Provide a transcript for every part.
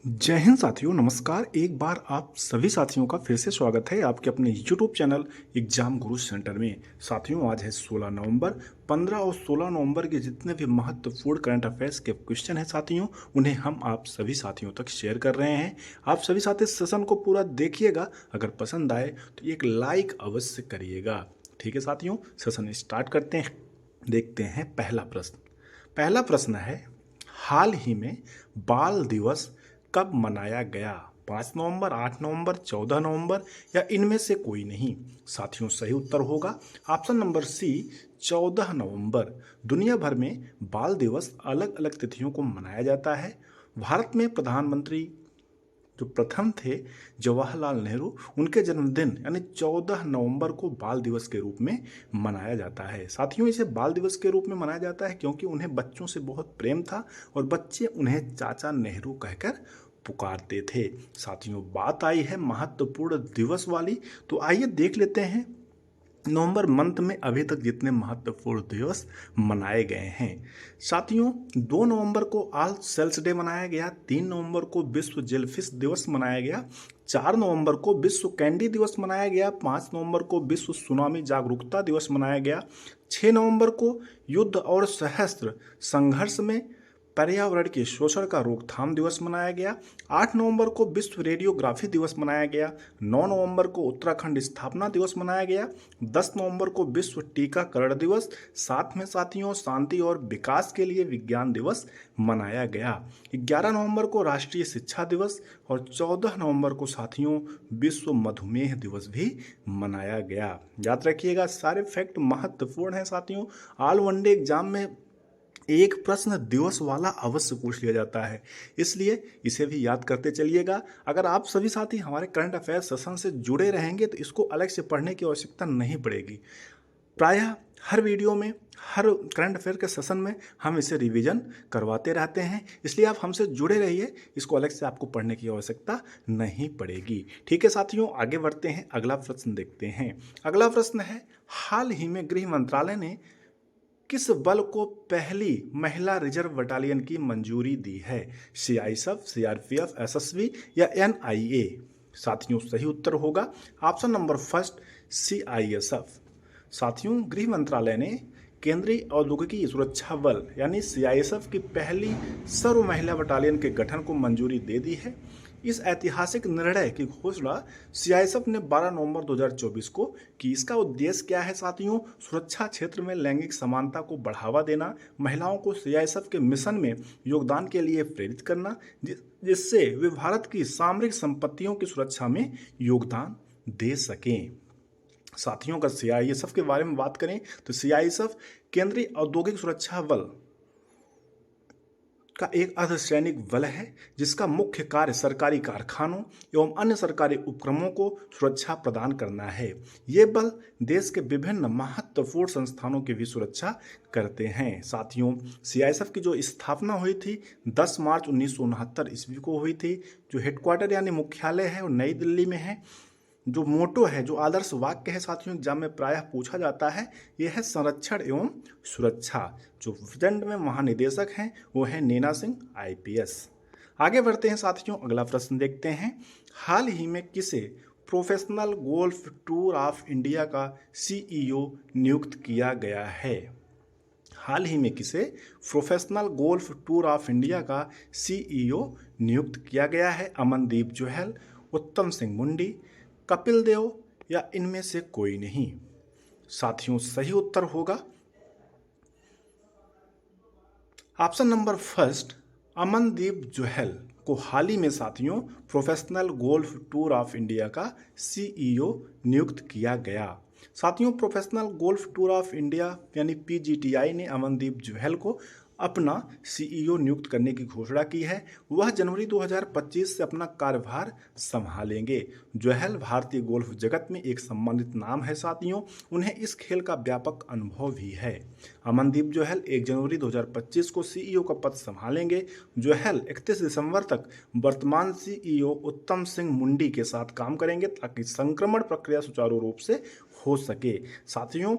जय हिंद साथियों, नमस्कार। एक बार आप सभी साथियों का फिर से स्वागत है आपके अपने YouTube चैनल एग्जाम गुरु सेंटर में। साथियों, आज है 16 नवंबर। 15 और 16 नवंबर के जितने भी महत्वपूर्ण करंट अफेयर्स के क्वेश्चन हैं साथियों, उन्हें हम आप सभी साथियों तक शेयर कर रहे हैं। आप सभी साथी सेशन को पूरा देखिएगा। अगर पसंद आए तो एक लाइक अवश्य करिएगा। ठीक है साथियों, सेशन स्टार्ट करते हैं। देखते हैं पहला प्रश्न है, हाल ही में बाल दिवस कब मनाया गया? 5 नवंबर, 8 नवंबर, 14 नवंबर या इनमें से कोई नहीं? साथियों, सही उत्तर होगा ऑप्शन नंबर सी, 14 नवंबर। दुनिया भर में बाल दिवस अलग अलग तिथियों को मनाया जाता है। भारत में प्रधानमंत्री जो प्रथम थे जवाहरलाल नेहरू, उनके जन्मदिन यानी 14 नवंबर को बाल दिवस के रूप में मनाया जाता है। साथियों, इसे बाल दिवस के रूप में मनाया जाता है क्योंकि उन्हें बच्चों से बहुत प्रेम था और बच्चे उन्हें चाचा नेहरू कहकर पुकारते थे। साथियों, बात आई है महत्वपूर्ण दिवस वाली, तो आइए देख लेते हैं नवंबर मंथ में अभी तक जितने महत्वपूर्ण दिवस मनाए गए हैं। साथियों, 2 नवंबर को ऑल सेल्स डे मनाया गया, 3 नवंबर को विश्व जेलफिश दिवस मनाया गया, 4 नवंबर को विश्व कैंडी दिवस मनाया गया, 5 नवंबर को विश्व सुनामी जागरूकता दिवस मनाया गया, 6 नवंबर को युद्ध और सशस्त्र संघर्ष में पर्यावरण के शोषण का रोकथाम दिवस मनाया गया, 8 नवंबर को विश्व रेडियोग्राफी दिवस मनाया गया, 9 नवंबर को उत्तराखंड स्थापना दिवस मनाया गया, 10 नवंबर को विश्व टीकाकरण दिवस, साथ में साथियों शांति और विकास के लिए विज्ञान दिवस मनाया गया, 11 नवंबर को राष्ट्रीय शिक्षा दिवस और 14 नवंबर को साथियों विश्व मधुमेह दिवस भी मनाया गया। याद रखिएगा, सारे फैक्ट महत्वपूर्ण हैं साथियों। ऑल वनडे एग्जाम में एक प्रश्न दिवस वाला अवश्य पूछ लिया जाता है, इसलिए इसे भी याद करते चलिएगा। अगर आप सभी साथी हमारे करंट अफेयर सेशन से जुड़े रहेंगे तो इसको अलग से पढ़ने की आवश्यकता नहीं पड़ेगी। प्रायः हर वीडियो में, हर करंट अफेयर के सेशन में हम इसे रिवीजन करवाते रहते हैं, इसलिए आप हमसे जुड़े रहिए। इसको अलग से आपको पढ़ने की आवश्यकता नहीं पड़ेगी। ठीक है साथियों, आगे बढ़ते हैं, अगला प्रश्न देखते हैं। अगला प्रश्न है, हाल ही में गृह मंत्रालय ने किस बल को पहली महिला रिजर्व बटालियन की मंजूरी दी है? सीआईएसएफ, सीआरपीएफ, एसएसबी या एनआईए? साथियों, सही उत्तर होगा ऑप्शन नंबर फर्स्ट, सीआईएसएफ। साथियों, गृह मंत्रालय ने केंद्रीय औद्योगिकी सुरक्षा बल यानी सीआईएसएफ की पहली सर्व महिला बटालियन के गठन को मंजूरी दे दी है। इस ऐतिहासिक निर्णय की घोषणा सीआईएसएफ ने 12 नवंबर 2024 को की। इसका उद्देश्य क्या है साथियों? सुरक्षा क्षेत्र में लैंगिक समानता को बढ़ावा देना, महिलाओं को सीआईएसएफ के मिशन में योगदान के लिए प्रेरित करना, जिससे वे भारत की सामरिक संपत्तियों की सुरक्षा में योगदान दे सकें। साथियों, अगर सीआईएसएफ के बारे में बात करें तो सीआईएसएफ केंद्रीय औद्योगिक सुरक्षा बल का एक अर्धसैनिक बल है जिसका मुख्य कार्य सरकारी कारखानों एवं अन्य सरकारी उपक्रमों को सुरक्षा प्रदान करना है। ये बल देश के विभिन्न महत्वपूर्ण संस्थानों की भी सुरक्षा करते हैं। साथियों, सीआईएसएफ की जो स्थापना हुई थी 10 मार्च 1969 ईस्वी को हुई थी। जो हेडक्वार्टर यानी मुख्यालय है वो नई दिल्ली में है। जो मोटो है, जो आदर्श वाक्य है साथियों, एग्जाम में प्रायः पूछा जाता है, यह है संरक्षण एवं सुरक्षा। जो प्रेजेंट में महानिदेशक हैं वो है नैना सिंह आईपीएस। आगे बढ़ते हैं साथियों, अगला प्रश्न देखते हैं। हाल ही में किसे professional golf tour of India का सीईओ नियुक्त किया गया है? हाल ही में किसे professional golf tour of India का सीईओ नियुक्त किया गया है? अमनदीप जोहल, उत्तम सिंह मुंडी, कपिल देव या इनमें से कोई नहीं? साथियों, सही उत्तर होगा option number first, Amandeep Johal को हाल ही में साथियों professional golf tour of India का सीईओ नियुक्त किया गया। साथियों, professional golf tour of India यानी पीजीटीआई ने अमनदीप जोहल को अपना सीईओ नियुक्त करने की घोषणा की है। वह जनवरी 2025 से अपना कार्यभार संभालेंगे। जोहल भारतीय गोल्फ जगत में एक सम्मानित नाम है साथियों, उन्हें इस खेल का व्यापक अनुभव भी है। अमनदीप जोहल 1 जनवरी 2025 को सीईओ का पद संभालेंगे। जोहल 31 दिसंबर तक वर्तमान सीईओ उत्तम सिंह मुंडी के साथ काम करेंगे ताकि संक्रमण प्रक्रिया सुचारू रूप से हो सके। साथियों,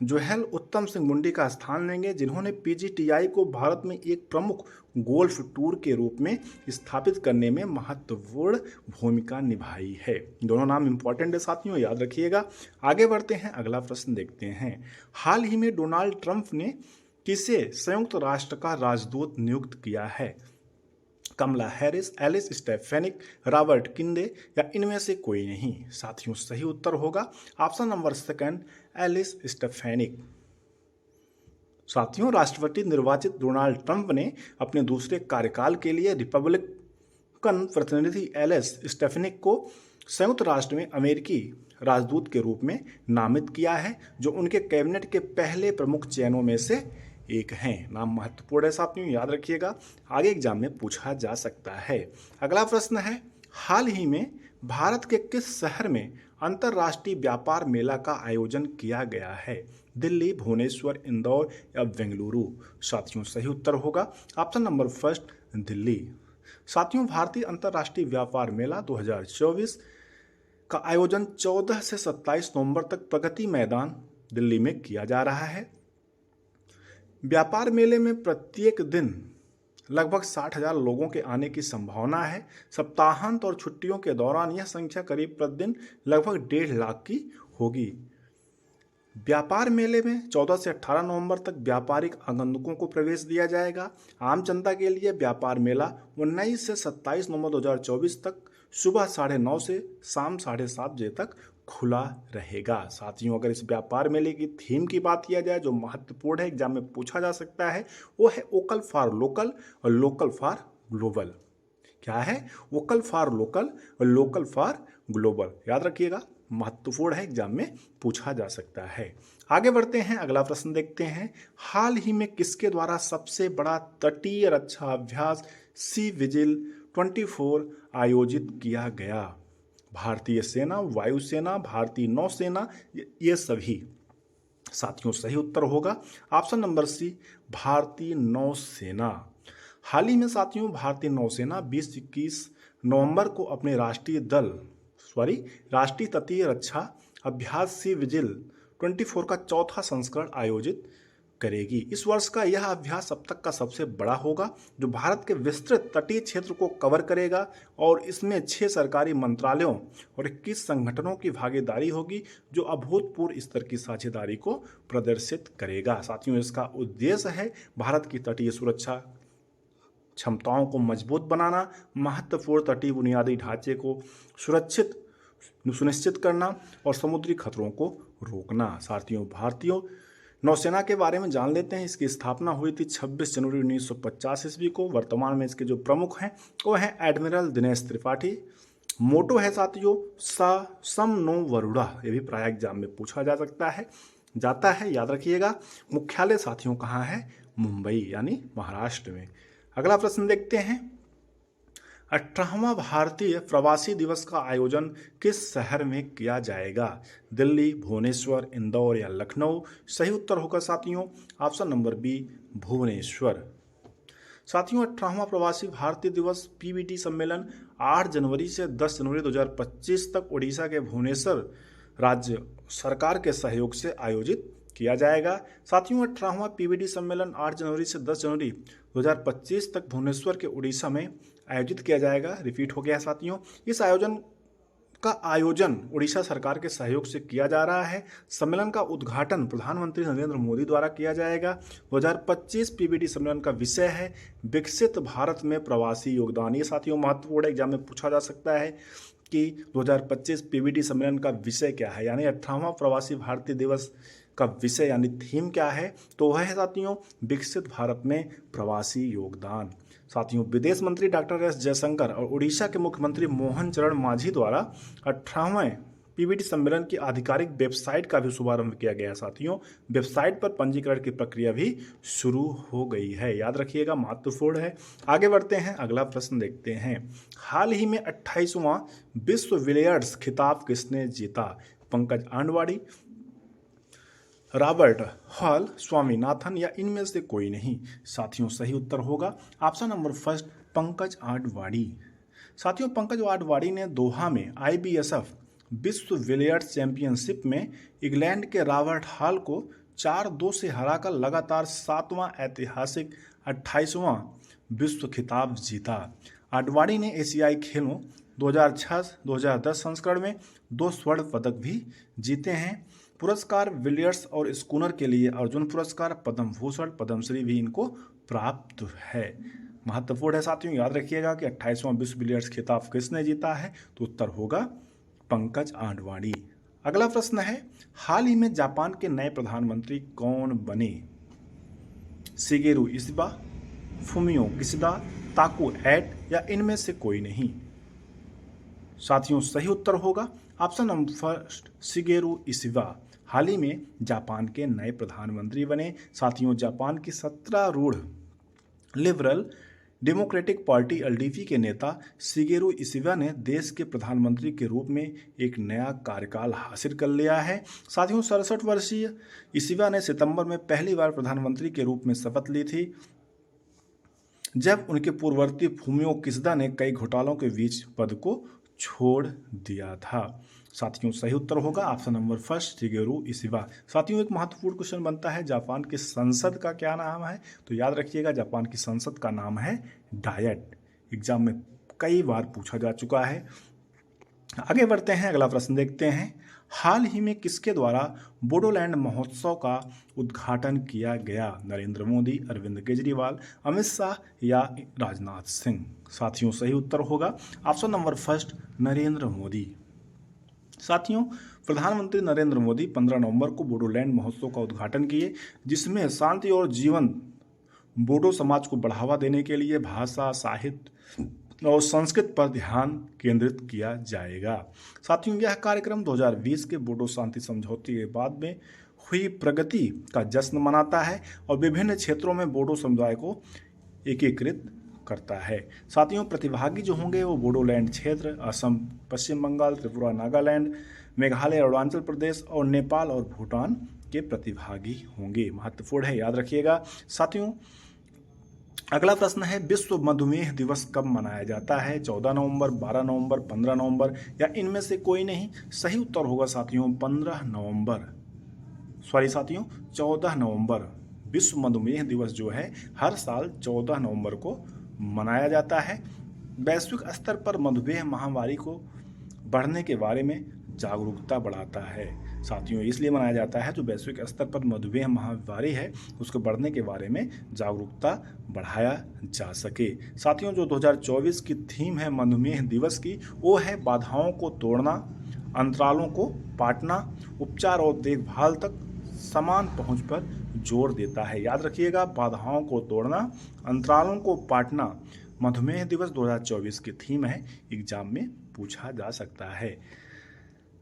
जोहेल उत्तम सिंह मुंडी का स्थान लेंगे, जिन्होंने पीजीटीआई को भारत में एक प्रमुख गोल्फ टूर के रूप में स्थापित करने में महत्वपूर्ण भूमिका निभाई है। दोनों नाम इंपॉर्टेंट है साथियों, याद रखिएगा। आगे बढ़ते हैं, अगला प्रश्न देखते हैं। हाल ही में डोनाल्ड ट्रंप ने किसे संयुक्त राष्ट्र का राजदूत नियुक्त किया है? कमला हैरिस, एलिस स्टेफेनिक, रॉबर्ट किंदे या इनमें से कोई नहीं। साथियों, सही उत्तर होगा ऑप्शन नंबर सेकंड, एलिस स्टेफेनिक। साथियों, राष्ट्रपति निर्वाचित डोनाल्ड ट्रंप ने अपने दूसरे कार्यकाल के लिए रिपब्लिकन प्रतिनिधि एलिस स्टेफेनिक को संयुक्त राष्ट्र में अमेरिकी राजदूत के रूप में नामित किया है, जो उनके कैबिनेट के पहले प्रमुख चयनों में से एक हैं। नाम महत्वपूर्ण है साथियों, याद रखिएगा, आगे एग्जाम में पूछा जा सकता है। अगला प्रश्न है, हाल ही में भारत के किस शहर में अंतर्राष्ट्रीय व्यापार मेला का आयोजन किया गया है? दिल्ली, भुवनेश्वर, इंदौर या बेंगलुरु। साथियों, सही उत्तर होगा ऑप्शन नंबर फर्स्ट, दिल्ली। साथियों, भारतीय अंतर्राष्ट्रीय व्यापार मेला 2024 का आयोजन 14 से 27 नवंबर तक प्रगति मैदान दिल्ली में किया जा रहा है। व्यापार मेले में प्रत्येक दिन लगभग 60,000 लोगों के आने की संभावना है। सप्ताहांत और छुट्टियों के दौरान यह संख्या करीब प्रतिदिन लगभग 1.5 लाख की होगी। व्यापार मेले में 14 से 18 नवंबर तक व्यापारिक आगंतुकों को प्रवेश दिया जाएगा। आम जनता के लिए व्यापार मेला 19 से 27 नवंबर 2024 तक सुबह 9:30 से शाम 7:30 बजे तक खुला रहेगा। साथियों, अगर इस व्यापार मेले की थीम की बात किया जाए जो महत्वपूर्ण है, एग्जाम में पूछा जा सकता है, वो है वोकल फॉर लोकल और लोकल फॉर ग्लोबल। क्या है? वोकल फॉर लोकल और लोकल फॉर ग्लोबल। याद रखिएगा, महत्वपूर्ण है, एग्जाम में पूछा जा सकता है। आगे बढ़ते हैं, अगला प्रश्न देखते हैं। हाल ही में किसके द्वारा सबसे बड़ा तटीय रक्षा अभ्यास सी विजिल 24 आयोजित किया गया? भारतीय सेना, वायुसेना, भारतीय नौसेना, ये सभी। साथियों, सही उत्तर होगा ऑप्शन नंबर सी, भारतीय नौसेना। हाल ही में साथियों, भारतीय नौसेना 20-21 नवंबर को अपने राष्ट्रीय तटीय रक्षा अभ्यास सी विजिल 24 का चौथा संस्करण आयोजित करेगी। इस वर्ष का यह अभ्यास अब तक का सबसे बड़ा होगा, जो भारत के विस्तृत तटीय क्षेत्र को कवर करेगा और इसमें 6 सरकारी मंत्रालयों और 21 संगठनों की भागीदारी होगी, जो अभूतपूर्व स्तर की साझेदारी को प्रदर्शित करेगा। साथियों, इसका उद्देश्य है भारत की तटीय सुरक्षा क्षमताओं को मजबूत बनाना, महत्वपूर्ण तटीय बुनियादी ढांचे को सुनिश्चित करना और समुद्री खतरों को रोकना। साथियों, भारतीय नौसेना के बारे में जान लेते हैं। इसकी स्थापना हुई थी 26 जनवरी 1950 ईस्वी को। वर्तमान में इसके जो प्रमुख हैं वो हैं एडमिरल दिनेश त्रिपाठी। मोटो है साथियों, सम नो वरुणा। ये भी प्राय एग्जाम में पूछा जा सकता है, जाता है, याद रखिएगा। मुख्यालय साथियों कहाँ है? मुंबई, यानी महाराष्ट्र में। अगला प्रश्न देखते हैं। 18वां भारतीय प्रवासी दिवस का आयोजन किस शहर में किया जाएगा? दिल्ली, भुवनेश्वर, इंदौर या लखनऊ। सही उत्तर होगा साथियों ऑप्शन नंबर बी, भुवनेश्वर। साथियों, 18वां प्रवासी भारतीय दिवस पीबीटी सम्मेलन 8 जनवरी से 10 जनवरी 2025 तक उड़ीसा के भुवनेश्वर राज्य सरकार के सहयोग से आयोजित किया जाएगा। साथियों, 18वां पीबीटी सम्मेलन 8 जनवरी से 10 जनवरी 2025 तक भुवनेश्वर के उड़ीसा में आयोजित किया जाएगा। रिपीट हो गया साथियों, इस आयोजन उड़ीसा सरकार के सहयोग से किया जा रहा है। सम्मेलन का उद्घाटन प्रधानमंत्री नरेंद्र मोदी द्वारा किया जाएगा। 2025 पीबीटी सम्मेलन का विषय है विकसित भारत में प्रवासी योगदान। ये साथियों महत्वपूर्ण एग्जाम में पूछा जा सकता है कि 2025 पीबीटी सम्मेलन का विषय क्या है, यानी 18वां प्रवासी भारतीय दिवस का विषय यानी थीम क्या है? तो वह है साथियों विकसित भारत में प्रवासी योगदान। साथियों, विदेश मंत्री डॉक्टर एस जयशंकर और उड़ीसा के मुख्यमंत्री मोहन चरण मांझी द्वारा 18वें पीबीटी सम्मेलन की आधिकारिक वेबसाइट का भी शुभारंभ किया गया। साथियों, वेबसाइट पर पंजीकरण की प्रक्रिया भी शुरू हो गई है। याद रखिएगा, महत्वपूर्ण है। आगे बढ़ते हैं, अगला प्रश्न देखते हैं। हाल ही में 28वां विश्व बिलियर्ड्स खिताब किसने जीता? पंकज आडवाणी, रॉबर्ट हॉल, स्वामीनाथन या इनमें से कोई नहीं। साथियों, सही उत्तर होगा option number first, Pankaj Advani. साथियों, पंकज आडवाणी ने दोहा में IBSF विश्व बिलियर्ड्स चैंपियनशिप में इंग्लैंड के रॉबर्ट हॉल को 4-2 से हराकर लगातार 7वां ऐतिहासिक 28वां विश्व खिताब जीता। आडवाणी ने एशियाई खेलों 2006-2010 संस्करण में 2 स्वर्ण पदक भी जीते हैं। पुरस्कार बिलियर्ड्स और स्कूनर के लिए अर्जुन पुरस्कार, पद्म भूषण, पद्मश्री भी इनको प्राप्त है। महत्वपूर्ण है साथियों, याद रखिएगा कि 28वां विश्व बिलियर्ड्स खिताब किसने जीता है, तो उत्तर होगा पंकज आडवाणी। अगला प्रश्न है, हाल ही में जापान के नए प्रधानमंत्री कौन बने? शिगेरू इशिबा, फुमियो किशिदा, ताको एट या इनमें से कोई नहीं? साथियों सही उत्तर होगा option number first, Shigeru Ishiba हाल ही में जापान के नए प्रधानमंत्री बने। साथियों जापान की 17 रूढ़ लिबरल डेमोक्रेटिक पार्टी एलडीपी के नेता शिगेरू इशिबा ने देश के प्रधानमंत्री के रूप में एक नया कार्यकाल हासिल कर लिया है। साथियों 67 वर्षीय इशिबा ने सितंबर में पहली बार प्रधानमंत्री के रूप में शपथ ली थी, जब उनके पूर्ववर्ती फुमियो किशिदा ने कई घोटालों के बीच पद को छोड़ दिया था। साथियों सही उत्तर होगा option number first, Shigeru Ishiba. साथियों एक महत्वपूर्ण क्वेश्चन बनता है, जापान की संसद का क्या नाम है? तो याद रखिएगा जापान की संसद का नाम है डायट। एग्जाम में कई बार पूछा जा चुका है। आगे बढ़ते हैं, अगला प्रश्न देखते हैं। हाल ही में किसके द्वारा बोडोलैंड महोत्सव का उद्घाटन किया गया? नरेंद्र मोदी, अरविंद केजरीवाल, अमित शाह या राजनाथ सिंह? साथियों सही उत्तर होगा option number first, Narendra Modi. साथियों प्रधानमंत्री नरेंद्र मोदी 15 नवंबर को बोडोलैंड महोत्सव का उद्घाटन किए, जिसमें शांति और जीवन बोडो समाज को बढ़ावा देने के लिए भाषा, साहित्य और संस्कृत पर ध्यान केंद्रित किया जाएगा। साथियों यह कार्यक्रम 2020 के बोडो शांति समझौते के बाद में हुई प्रगति का जश्न मनाता है और विभिन्न क्षेत्रों में बोडो समुदाय को एकीकृत करता है। साथियों प्रतिभागी जो होंगे वो बोडोलैंड क्षेत्र, असम, पश्चिम बंगाल, त्रिपुरा, नागालैंड, मेघालय, अरुणाचल प्रदेश और नेपाल और भूटान के प्रतिभागी होंगे। महत्वपूर्ण है, याद रखिएगा। साथियों अगला प्रश्न है, विश्व मधुमेह दिवस कब मनाया जाता है? 14 नवंबर, 12 नवंबर, 15 नवंबर या इनमें से कोई नहीं? सही उत्तर होगा साथियों 15 नवंबर, सॉरी साथियों 14 नवंबर। विश्व मधुमेह दिवस जो है हर साल 14 नवंबर को मनाया जाता है। वैश्विक स्तर पर मधुमेह महामारी को बढ़ने के बारे में जागरूकता बढ़ाता है। साथियों इसलिए मनाया जाता है जो वैश्विक स्तर पर मधुमेह महामारी है उसके बढ़ने के बारे में जागरूकता बढ़ाया जा सके। साथियों जो 2024 की थीम है मधुमेह दिवस की, वो है बाधाओं को तोड़ना, अंतरालों को पाटना, उपचार और देखभाल तक समान पहुंच पर जोर देता है। याद रखिएगा, बाधाओं को तोड़ना, अंतरालों को पाटना मधुमेह दिवस 2024 की थीम है, एग्जाम में पूछा जा सकता है।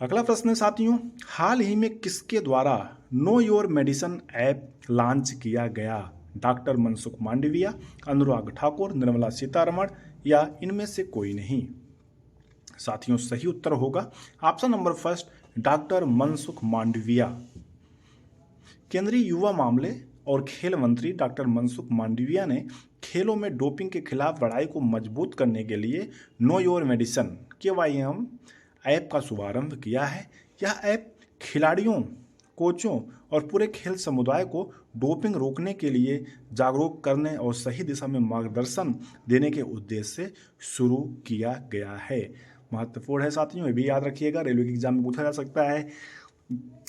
अगला प्रश्न साथियों, हाल ही में किसके द्वारा know your medicine app launch किया गया? डॉक्टर मनसुख मांडविया, अनुराग ठाकुर, निर्मला सीतारमण या इनमें से कोई नहीं? साथियों सही उत्तर होगा option number first, doctor Mansukh Mandaviya. केंद्रीय युवा मामले और खेल मंत्री डॉक्टर मनसुख मांडविया ने खेलों में डोपिंग के खिलाफ लड़ाई को मजबूत करने के लिए know your medicine KYM app का शुभारंभ किया है। यह ऐप खिलाड़ियों, कोचों और पूरे खेल समुदाय को डोपिंग रोकने के लिए जागरूक करने और सही दिशा में मार्गदर्शन देने के उद्देश्य से शुरू किया गया है। महत्वपूर्ण है साथियों, ये भी याद रखिएगा, रेलवे के एग्जाम में पूछा जा सकता है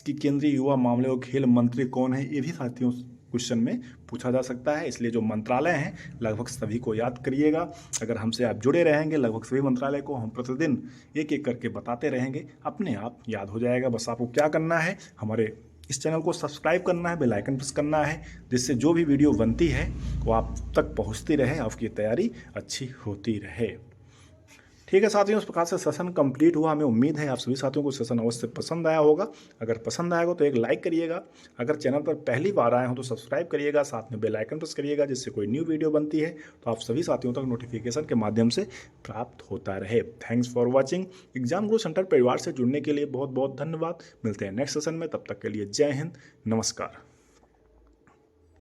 कि केंद्रीय युवा मामले और खेल मंत्री कौन है, ये भी साथियों क्वेश्चन में पूछा जा सकता है। इसलिए जो मंत्रालय हैं लगभग सभी को याद करिएगा। अगर हमसे आप जुड़े रहेंगे लगभग सभी मंत्रालय को हम प्रतिदिन एक एक करके बताते रहेंगे, अपने आप याद हो जाएगा। बस आपको क्या करना है, हमारे इस चैनल को सब्सक्राइब करना है, बेल आइकन प्रेस करना है, जिससे जो भी वीडियो बनती है वो आप तक पहुँचती रहे, आपकी तैयारी अच्छी होती रहे। ठीक है साथियों, इस प्रकार से सेशन कंप्लीट हुआ। हमें उम्मीद है आप सभी साथियों को सेशन अवश्य पसंद आया होगा। अगर पसंद आएगा तो एक लाइक करिएगा, अगर चैनल पर पहली बार आए हो तो सब्सक्राइब करिएगा, साथ में बेल आइकन प्रेस करिएगा, जिससे कोई न्यू वीडियो बनती है तो आप सभी साथियों तक नोटिफिकेशन के माध्यम से प्राप्त होता रहे। Thanks for watching. Exam Guru centre परिवार से जुड़ने के लिए बहुत बहुत धन्यवाद। मिलते हैं नेक्स्ट सेशन में, तब तक के लिए जय हिंद, नमस्कार।